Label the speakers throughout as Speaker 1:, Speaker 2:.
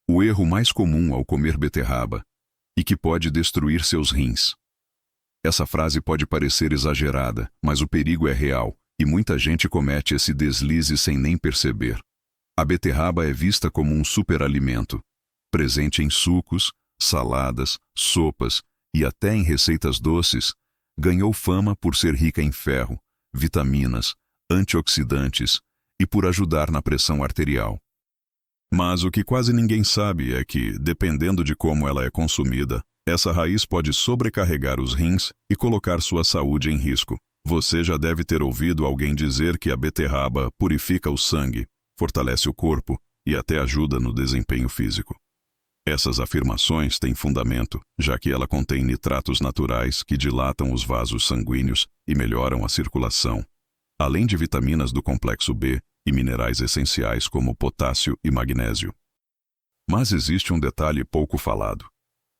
Speaker 1: O erro mais comum ao comer beterraba, e que pode destruir seus rins. Essa frase pode parecer exagerada, mas o perigo é real, e muita gente comete esse deslize sem nem perceber. A beterraba é vista como um superalimento, presente em sucos, saladas, sopas e até em receitas doces. Ganhou fama por ser rica em ferro, vitaminas, antioxidantes e por ajudar na pressão arterial. Mas o que quase ninguém sabe é que, dependendo de como ela é consumida, essa raiz pode sobrecarregar os rins e colocar sua saúde em risco. Você já deve ter ouvido alguém dizer que a beterraba purifica o sangue, fortalece o corpo e até ajuda no desempenho físico. Essas afirmações têm fundamento, já que ela contém nitratos naturais que dilatam os vasos sanguíneos e melhoram a circulação, além de vitaminas do complexo B e minerais essenciais como potássio e magnésio. Mas existe um detalhe pouco falado.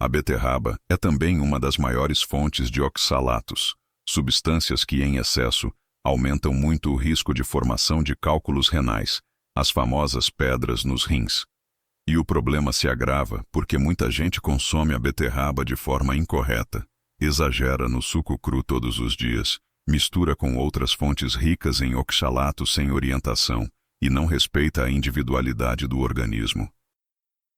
Speaker 1: A beterraba é também uma das maiores fontes de oxalatos, substâncias que, em excesso, aumentam muito o risco de formação de cálculos renais, as famosas pedras nos rins. E o problema se agrava porque muita gente consome a beterraba de forma incorreta, exagera no suco cru todos os dias, mistura com outras fontes ricas em oxalatos sem orientação e não respeita a individualidade do organismo.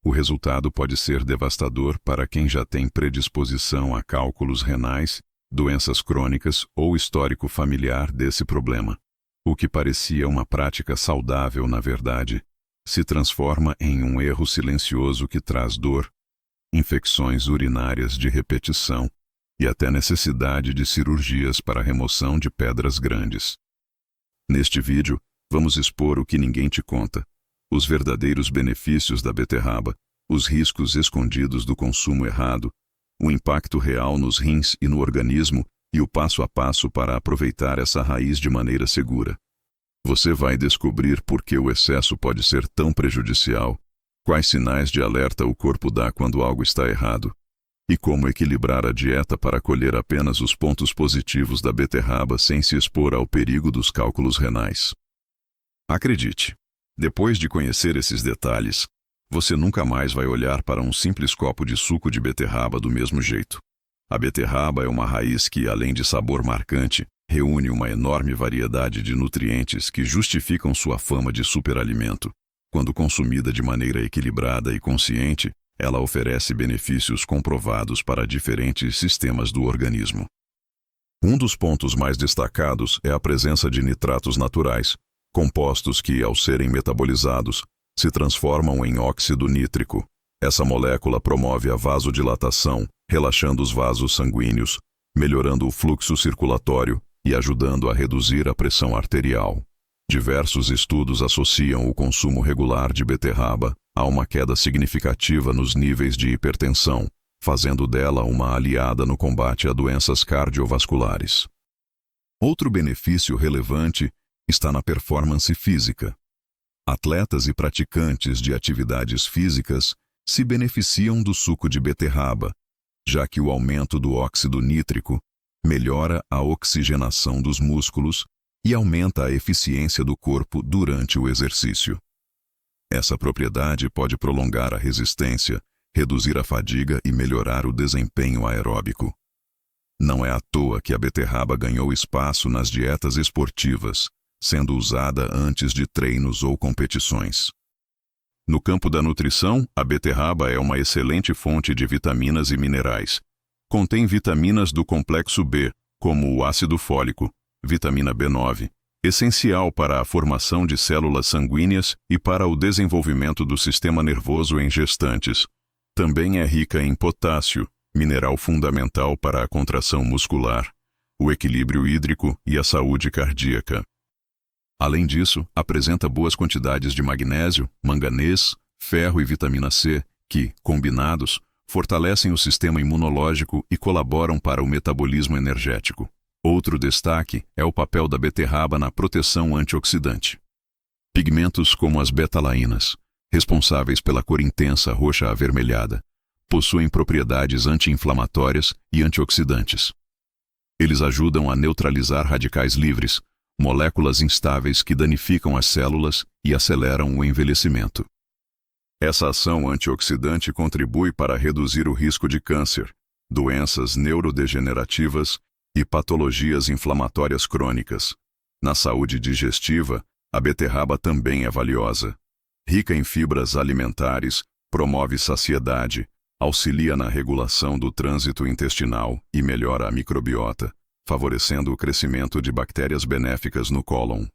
Speaker 1: O resultado pode ser devastador para quem já tem predisposição a cálculos renais, doenças crônicas ou histórico familiar desse problema. O que parecia uma prática saudável, na verdade, se transforma em um erro silencioso que traz dor, infecções urinárias de repetição e até necessidade de cirurgias para a remoção de pedras grandes. Neste vídeo, vamos expor o que ninguém te conta, os verdadeiros benefícios da beterraba, os riscos escondidos do consumo errado, o impacto real nos rins e no organismo e o passo a passo para aproveitar essa raiz de maneira segura. Você vai descobrir por que o excesso pode ser tão prejudicial, quais sinais de alerta o corpo dá quando algo está errado, e como equilibrar a dieta para colher apenas os pontos positivos da beterraba sem se expor ao perigo dos cálculos renais. Acredite, depois de conhecer esses detalhes, você nunca mais vai olhar para um simples copo de suco de beterraba do mesmo jeito. A beterraba é uma raiz que, além de sabor marcante, reúne uma enorme variedade de nutrientes que justificam sua fama de superalimento. Quando consumida de maneira equilibrada e consciente, ela oferece benefícios comprovados para diferentes sistemas do organismo. Um dos pontos mais destacados é a presença de nitratos naturais, compostos que, ao serem metabolizados, se transformam em óxido nítrico. Essa molécula promove a vasodilatação, relaxando os vasos sanguíneos, melhorando o fluxo circulatório e ajudando a reduzir a pressão arterial. Diversos estudos associam o consumo regular de beterraba a uma queda significativa nos níveis de hipertensão, fazendo dela uma aliada no combate a doenças cardiovasculares. Outro benefício relevante está na performance física. Atletas e praticantes de atividades físicas se beneficiam do suco de beterraba, já que o aumento do óxido nítrico melhora a oxigenação dos músculos e aumenta a eficiência do corpo durante o exercício. Essa propriedade pode prolongar a resistência, reduzir a fadiga e melhorar o desempenho aeróbico. Não é à toa que a beterraba ganhou espaço nas dietas esportivas, sendo usada antes de treinos ou competições. No campo da nutrição, a beterraba é uma excelente fonte de vitaminas e minerais. Contém vitaminas do complexo B, como o ácido fólico, vitamina B9, essencial para a formação de células sanguíneas e para o desenvolvimento do sistema nervoso em gestantes. Também é rica em potássio, mineral fundamental para a contração muscular, o equilíbrio hídrico e a saúde cardíaca. Além disso, apresenta boas quantidades de magnésio, manganês, ferro e vitamina C, que, combinados, fortalecem o sistema imunológico e colaboram para o metabolismo energético. Outro destaque é o papel da beterraba na proteção antioxidante. Pigmentos como as betalainas, responsáveis pela cor intensa roxa avermelhada, possuem propriedades anti-inflamatórias e antioxidantes. Eles ajudam a neutralizar radicais livres, moléculas instáveis que danificam as células e aceleram o envelhecimento. Essa ação antioxidante contribui para reduzir o risco de câncer, doenças neurodegenerativas e patologias inflamatórias crônicas. Na saúde digestiva, a beterraba também é valiosa. Rica em fibras alimentares, promove saciedade, auxilia na regulação do trânsito intestinal e melhora a microbiota, favorecendo o crescimento de bactérias benéficas no cólon.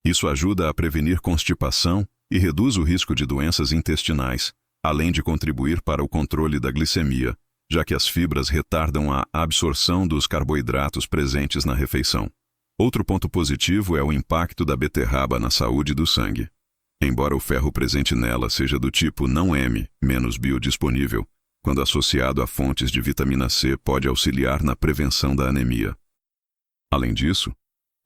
Speaker 1: Isso ajuda a prevenir constipação e reduz o risco de doenças intestinais, além de contribuir para o controle da glicemia, já que as fibras retardam a absorção dos carboidratos presentes na refeição. Outro ponto positivo é o impacto da beterraba na saúde do sangue. Embora o ferro presente nela seja do tipo não M, menos biodisponível, quando associado a fontes de vitamina C pode auxiliar na prevenção da anemia. Além disso,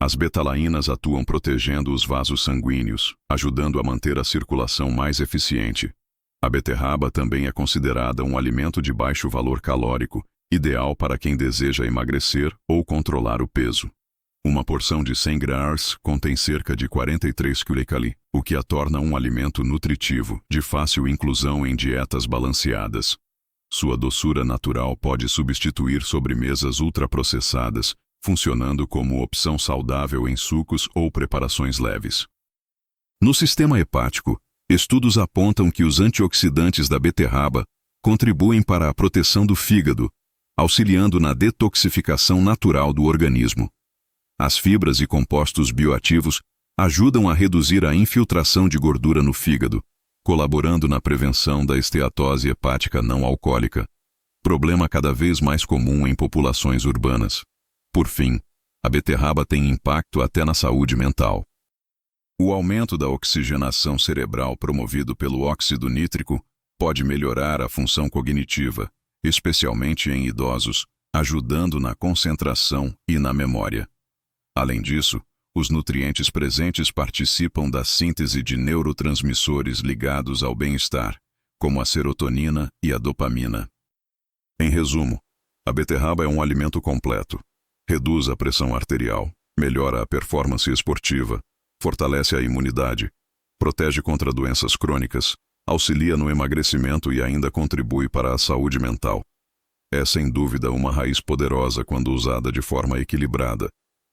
Speaker 1: as betalainas atuam protegendo os vasos sanguíneos, ajudando a manter a circulação mais eficiente. A beterraba também é considerada um alimento de baixo valor calórico, ideal para quem deseja emagrecer ou controlar o peso. Uma porção de 100 gramas contém cerca de 43 kcal, o que a torna um alimento nutritivo, de fácil inclusão em dietas balanceadas. Sua doçura natural pode substituir sobremesas ultraprocessadas, funcionando como opção saudável em sucos ou preparações leves. No sistema hepático, estudos apontam que os antioxidantes da beterraba contribuem para a proteção do fígado, auxiliando na detoxificação natural do organismo. As fibras e compostos bioativos ajudam a reduzir a infiltração de gordura no fígado, colaborando na prevenção da esteatose hepática não alcoólica, problema cada vez mais comum em populações urbanas. Por fim, a beterraba tem impacto até na saúde mental. O aumento da oxigenação cerebral promovido pelo óxido nítrico pode melhorar a função cognitiva, especialmente em idosos, ajudando na concentração e na memória. Além disso, os nutrientes presentes participam da síntese de neurotransmissores ligados ao bem-estar, como a serotonina e a dopamina. Em resumo, a beterraba é um alimento completo. Reduz a pressão arterial, melhora a performance esportiva, fortalece a imunidade, protege contra doenças crônicas, auxilia no emagrecimento e ainda contribui para a saúde mental. É sem dúvida uma raiz poderosa quando usada de forma equilibrada,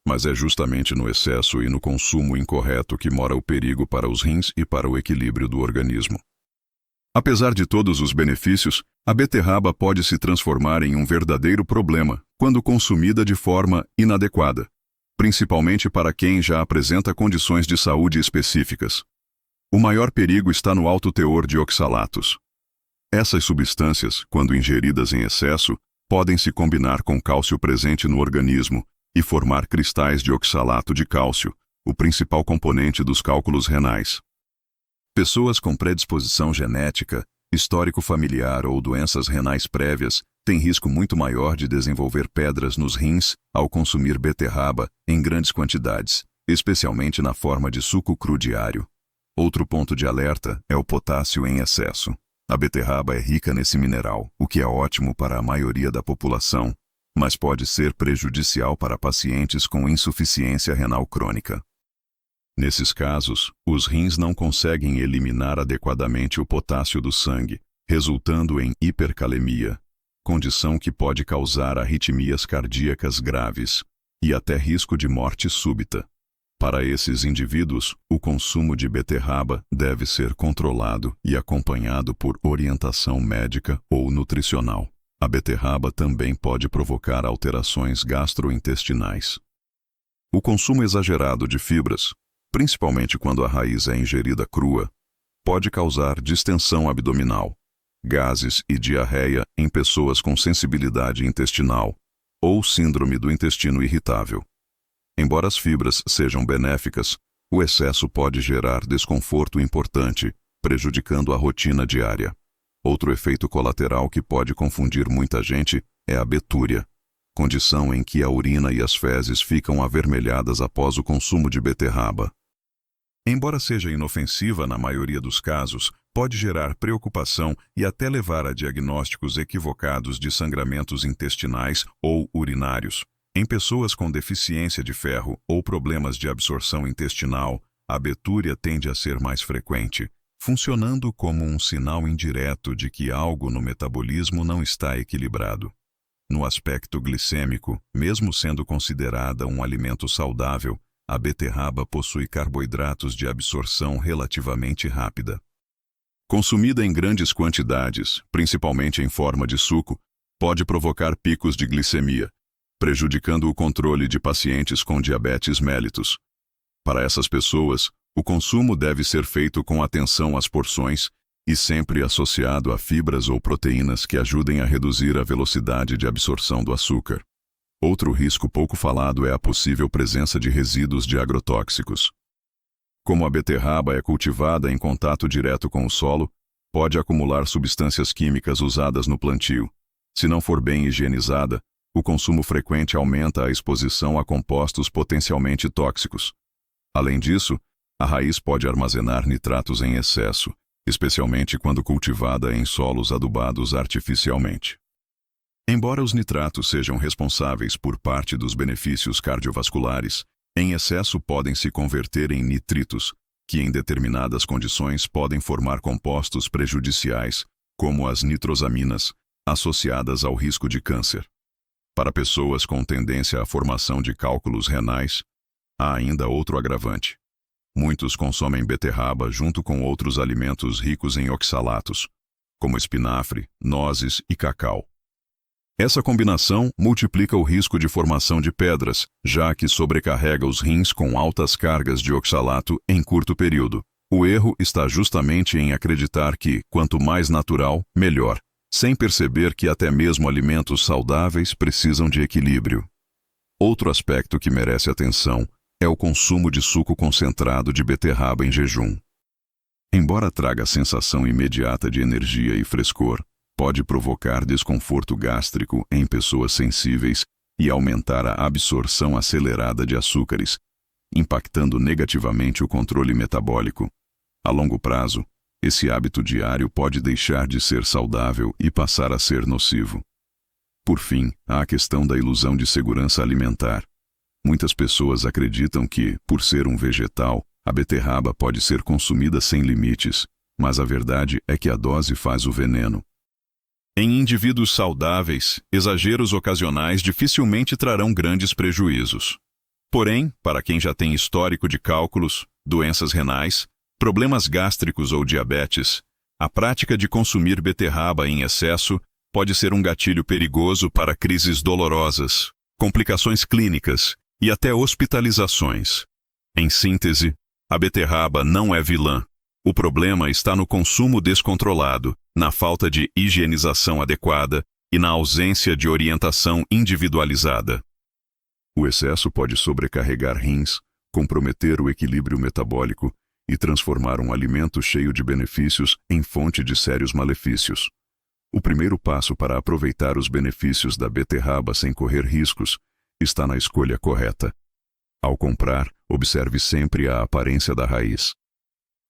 Speaker 1: mas é justamente no excesso e no consumo incorreto que mora o perigo para os rins e para o equilíbrio do organismo. Apesar de todos os benefícios, a beterraba pode se transformar em um verdadeiro problema quando consumida de forma inadequada, principalmente para quem já apresenta condições de saúde específicas. O maior perigo está no alto teor de oxalatos. Essas substâncias, quando ingeridas em excesso, podem se combinar com cálcio presente no organismo e formar cristais de oxalato de cálcio, o principal componente dos cálculos renais. Pessoas com predisposição genética, histórico familiar ou doenças renais prévias têm risco muito maior de desenvolver pedras nos rins ao consumir beterraba em grandes quantidades, especialmente na forma de suco cru diário. Outro ponto de alerta é o potássio em excesso. A beterraba é rica nesse mineral, o que é ótimo para a maioria da população, mas pode ser prejudicial para pacientes com insuficiência renal crônica. Nesses casos, os rins não conseguem eliminar adequadamente o potássio do sangue, resultando em hipercalemia, condição que pode causar arritmias cardíacas graves e até risco de morte súbita. Para esses indivíduos, o consumo de beterraba deve ser controlado e acompanhado por orientação médica ou nutricional. A beterraba também pode provocar alterações gastrointestinais. O consumo exagerado de fibras, principalmente quando a raiz é ingerida crua, pode causar distensão abdominal, gases e diarreia em pessoas com sensibilidade intestinal ou síndrome do intestino irritável. Embora as fibras sejam benéficas, o excesso pode gerar desconforto importante, prejudicando a rotina diária. Outro efeito colateral que pode confundir muita gente é a betúria, condição em que a urina e as fezes ficam avermelhadas após o consumo de beterraba. Embora seja inofensiva na maioria dos casos, pode gerar preocupação e até levar a diagnósticos equivocados de sangramentos intestinais ou urinários. Em pessoas com deficiência de ferro ou problemas de absorção intestinal, a betúria tende a ser mais frequente, funcionando como um sinal indireto de que algo no metabolismo não está equilibrado. No aspecto glicêmico, mesmo sendo considerada um alimento saudável, a beterraba possui carboidratos de absorção relativamente rápida. Consumida em grandes quantidades, principalmente em forma de suco, pode provocar picos de glicemia, prejudicando o controle de pacientes com diabetes mellitus. Para essas pessoas, o consumo deve ser feito com atenção às porções e sempre associado a fibras ou proteínas que ajudem a reduzir a velocidade de absorção do açúcar. Outro risco pouco falado é a possível presença de resíduos de agrotóxicos. Como a beterraba é cultivada em contato direto com o solo, pode acumular substâncias químicas usadas no plantio. Se não for bem higienizada, o consumo frequente aumenta a exposição a compostos potencialmente tóxicos. Além disso, a raiz pode armazenar nitratos em excesso, especialmente quando cultivada em solos adubados artificialmente. Embora os nitratos sejam responsáveis por parte dos benefícios cardiovasculares, em excesso podem se converter em nitritos, que em determinadas condições podem formar compostos prejudiciais, como as nitrosaminas, associadas ao risco de câncer. Para pessoas com tendência à formação de cálculos renais, há ainda outro agravante. Muitos consomem beterraba junto com outros alimentos ricos em oxalatos, como espinafre, nozes e cacau. Essa combinação multiplica o risco de formação de pedras, já que sobrecarrega os rins com altas cargas de oxalato em curto período. O erro está justamente em acreditar que, quanto mais natural, melhor, sem perceber que até mesmo alimentos saudáveis precisam de equilíbrio. Outro aspecto que merece atenção é o consumo de suco concentrado de beterraba em jejum. Embora traga a sensação imediata de energia e frescor, pode provocar desconforto gástrico em pessoas sensíveis e aumentar a absorção acelerada de açúcares, impactando negativamente o controle metabólico. A longo prazo, esse hábito diário pode deixar de ser saudável e passar a ser nocivo. Por fim, há a questão da ilusão de segurança alimentar. Muitas pessoas acreditam que, por ser um vegetal, a beterraba pode ser consumida sem limites, mas a verdade é que a dose faz o veneno. Em indivíduos saudáveis, exageros ocasionais dificilmente trarão grandes prejuízos. Porém, para quem já tem histórico de cálculos, doenças renais, problemas gástricos ou diabetes, a prática de consumir beterraba em excesso pode ser um gatilho perigoso para crises dolorosas, complicações clínicas e até hospitalizações. Em síntese, a beterraba não é vilã. O problema está no consumo descontrolado, na falta de higienização adequada e na ausência de orientação individualizada. O excesso pode sobrecarregar rins, comprometer o equilíbrio metabólico e transformar um alimento cheio de benefícios em fonte de sérios malefícios. O primeiro passo para aproveitar os benefícios da beterraba sem correr riscos está na escolha correta. Ao comprar, observe sempre a aparência da raiz.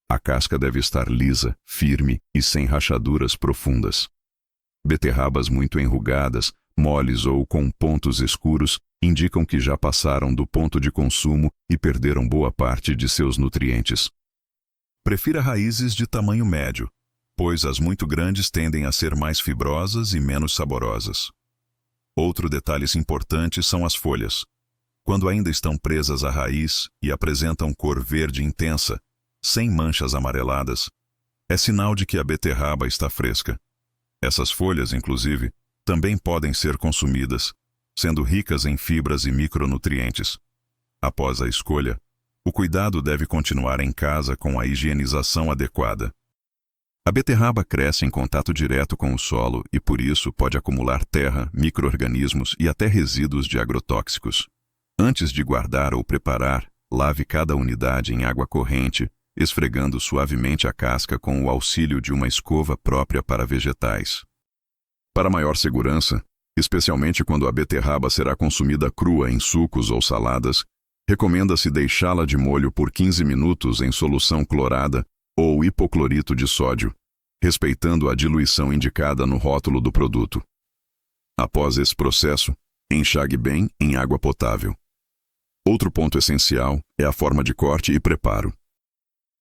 Speaker 1: A casca deve estar lisa, firme e sem rachaduras profundas. Beterrabas muito enrugadas, moles ou com pontos escuros indicam que já passaram do ponto de consumo e perderam boa parte de seus nutrientes. Prefira raízes de tamanho médio, pois as muito grandes tendem a ser mais fibrosas e menos saborosas. Outro detalhe importante são as folhas. Quando ainda estão presas à raiz e apresentam cor verde intensa, sem manchas amareladas, é sinal de que a beterraba está fresca. Essas folhas, inclusive, também podem ser consumidas, sendo ricas em fibras e micronutrientes. Após a escolha, o cuidado deve continuar em casa com a higienização adequada. A beterraba cresce em contato direto com o solo e, por isso, pode acumular terra, micro-organismos e até resíduos de agrotóxicos. Antes de guardar ou preparar, lave cada unidade em água corrente, esfregando suavemente a casca com o auxílio de uma escova própria para vegetais. Para maior segurança, especialmente quando a beterraba será consumida crua em sucos ou saladas, recomenda-se deixá-la de molho por 15 minutos em solução clorada ou hipoclorito de sódio, respeitando a diluição indicada no rótulo do produto. Após esse processo, enxague bem em água potável. Outro ponto essencial é a forma de corte e preparo.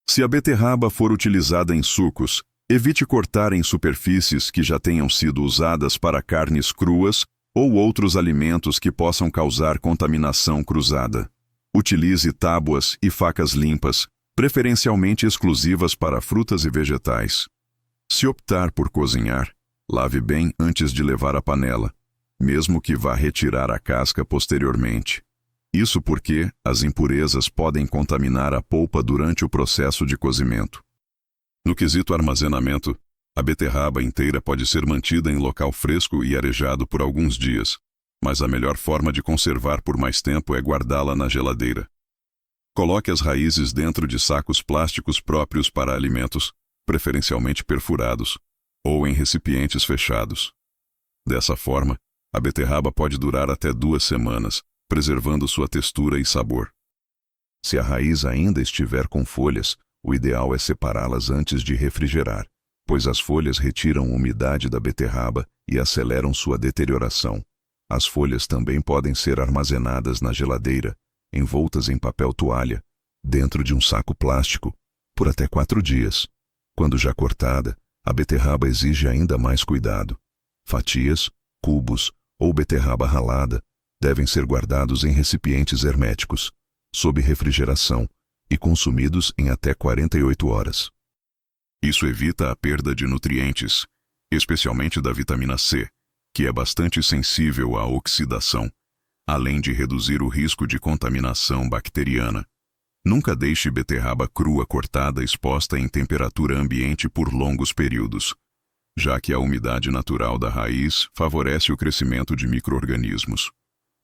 Speaker 1: Se a beterraba for utilizada em sucos, evite cortar em superfícies que já tenham sido usadas para carnes cruas ou outros alimentos que possam causar contaminação cruzada. Utilize tábuas e facas limpas, preferencialmente exclusivas para frutas e vegetais. Se optar por cozinhar, lave bem antes de levar à panela, mesmo que vá retirar a casca posteriormente. Isso porque as impurezas podem contaminar a polpa durante o processo de cozimento. No quesito armazenamento, a beterraba inteira pode ser mantida em local fresco e arejado por alguns dias, mas a melhor forma de conservar por mais tempo é guardá-la na geladeira. Coloque as raízes dentro de sacos plásticos próprios para alimentos, preferencialmente perfurados, ou em recipientes fechados. Dessa forma, a beterraba pode durar até 2 semanas, preservando sua textura e sabor. Se a raiz ainda estiver com folhas, o ideal é separá-las antes de refrigerar, pois as folhas retiram umidade da beterraba e aceleram sua deterioração. As folhas também podem ser armazenadas na geladeira, envoltas em papel toalha, dentro de um saco plástico, por até 4 dias. Quando já cortada, a beterraba exige ainda mais cuidado. Fatias, cubos ou beterraba ralada devem ser guardados em recipientes herméticos, sob refrigeração, e consumidos em até 48 horas. Isso evita a perda de nutrientes, especialmente da vitamina C, que é bastante sensível à oxidação, além de reduzir o risco de contaminação bacteriana. Nunca deixe beterraba crua cortada exposta em temperatura ambiente por longos períodos, já que a umidade natural da raiz favorece o crescimento de micro-organismos.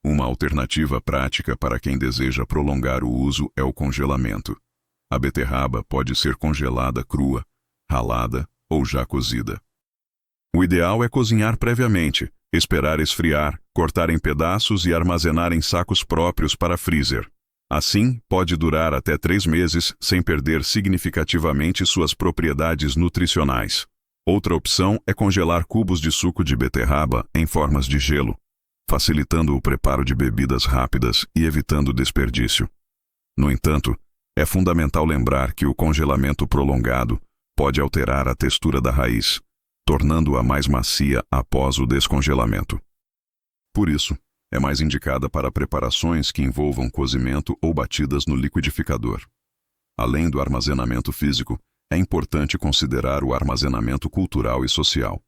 Speaker 1: Uma alternativa prática para quem deseja prolongar o uso é o congelamento. A beterraba pode ser congelada crua, ralada ou já cozida. O ideal é cozinhar previamente, esperar esfriar, cortar em pedaços e armazenar em sacos próprios para freezer. Assim, pode durar até 3 meses sem perder significativamente suas propriedades nutricionais. Outra opção é congelar cubos de suco de beterraba em formas de gelo, facilitando o preparo de bebidas rápidas e evitando desperdício. No entanto, é fundamental lembrar que o congelamento prolongado pode alterar a textura da raiz, tornando-a mais macia após o descongelamento. Por isso, é mais indicada para preparações que envolvam cozimento ou batidas no liquidificador. Além do armazenamento físico, é importante considerar o armazenamento cultural e social.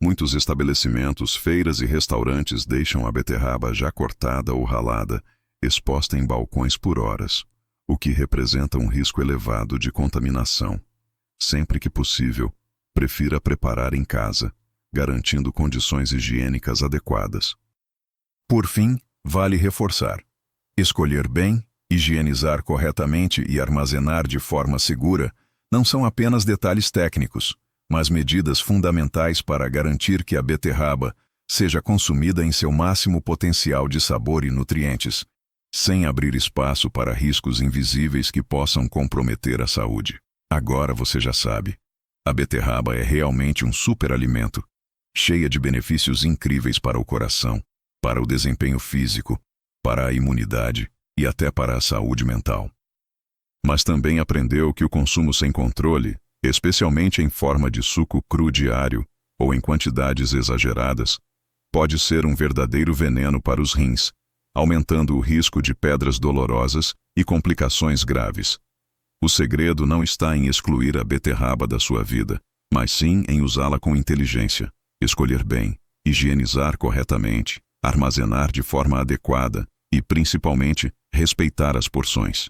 Speaker 1: Muitos estabelecimentos, feiras e restaurantes deixam a beterraba já cortada ou ralada, exposta em balcões por horas, o que representa um risco elevado de contaminação. Sempre que possível, prefira preparar em casa, garantindo condições higiênicas adequadas. Por fim, vale reforçar: escolher bem, higienizar corretamente e armazenar de forma segura não são apenas detalhes técnicos, mas medidas fundamentais para garantir que a beterraba seja consumida em seu máximo potencial de sabor e nutrientes, sem abrir espaço para riscos invisíveis que possam comprometer a saúde. Agora você já sabe, a beterraba é realmente um superalimento, cheia de benefícios incríveis para o coração, para o desempenho físico, para a imunidade e até para a saúde mental. Mas também aprendeu que o consumo sem controle, especialmente em forma de suco cru diário ou em quantidades exageradas, pode ser um verdadeiro veneno para os rins, aumentando o risco de pedras dolorosas e complicações graves. O segredo não está em excluir a beterraba da sua vida, mas sim em usá-la com inteligência, escolher bem, higienizar corretamente, armazenar de forma adequada e, principalmente, respeitar as porções.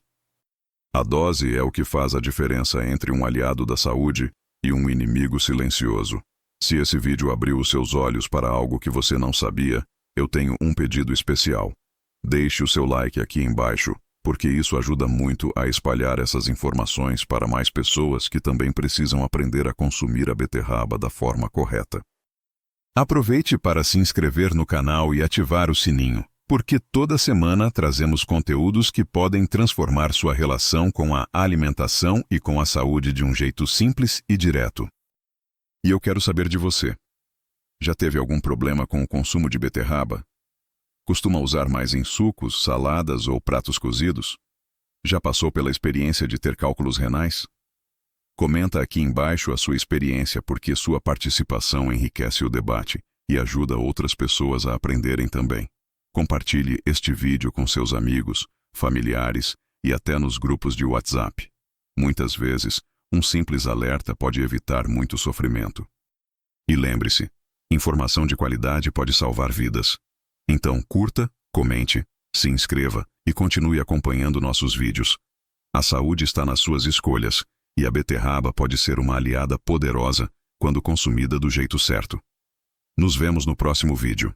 Speaker 1: A dose é o que faz a diferença entre um aliado da saúde e um inimigo silencioso. Se esse vídeo abriu os seus olhos para algo que você não sabia, eu tenho um pedido especial. Deixe o seu like aqui embaixo, porque isso ajuda muito a espalhar essas informações para mais pessoas que também precisam aprender a consumir a beterraba da forma correta. Aproveite para se inscrever no canal e ativar o sininho, porque toda semana trazemos conteúdos que podem transformar sua relação com a alimentação e com a saúde de um jeito simples e direto. E eu quero saber de você. Já teve algum problema com o consumo de beterraba? Costuma usar mais em sucos, saladas ou pratos cozidos? Já passou pela experiência de ter cálculos renais? Comenta aqui embaixo a sua experiência porque sua participação enriquece o debate e ajuda outras pessoas a aprenderem também. Compartilhe este vídeo com seus amigos, familiares e até nos grupos de WhatsApp. Muitas vezes, um simples alerta pode evitar muito sofrimento. E lembre-se, informação de qualidade pode salvar vidas. Então curta, comente, se inscreva e continue acompanhando nossos vídeos. A saúde está nas suas escolhas e a beterraba pode ser uma aliada poderosa quando consumida do jeito certo. Nos vemos no próximo vídeo.